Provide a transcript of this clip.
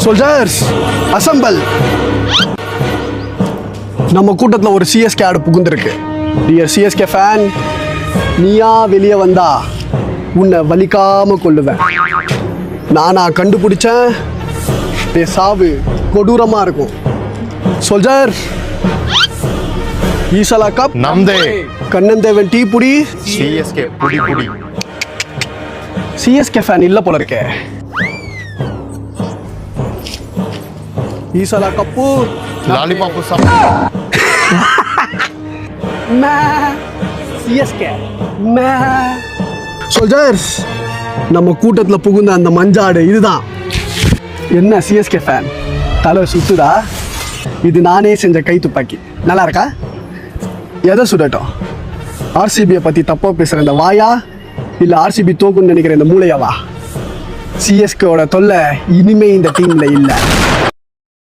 Soldiers assemble. நம்ம கூட்டத்தில் ஒரு சிஎஸ்கே ஆடு புகுந்திருக்கு. டியர் சிஎஸ்கே ஃபேன், நீயா வெளியே வந்தா உன்னை வலிக்காம கொள்ளுவேன். நானா கண்டுபிடிச்சேன். சாவு கொடூரமா இருக்கும். சோல்ஜர், ஈசலா கப் நம்தே. கண்ணந்தேவன் டீ புடி. சிஎஸ்கே புடி புடி. சிஎஸ்கே ஃபேன் இல்ல போல இருக்கே. ஈசலா கப்பு லாலிபாப் சிஎஸ்கே. சோல்ஜர்ஸ், நம்ம கூட்டத்தில் புகுந்த அந்த மஞ்சாடு இதுதான். என்ன சிஎஸ்கே ஃபேன், தலை சுத்துதா? இது நானே செஞ்ச கை துப்பாக்கி. நல்லா இருக்கா? எதை சுடட்டும்? ஆர்சிபியை பற்றி தப்பாக பேசுகிற இந்த வாயா, இல்லை ஆர்சிபி தோக்குன்னு நினைக்கிற இந்த மூளையாவா? சிஎஸ்கேவோட தொல்லை இனிமே இந்த டீமில் இல்லை.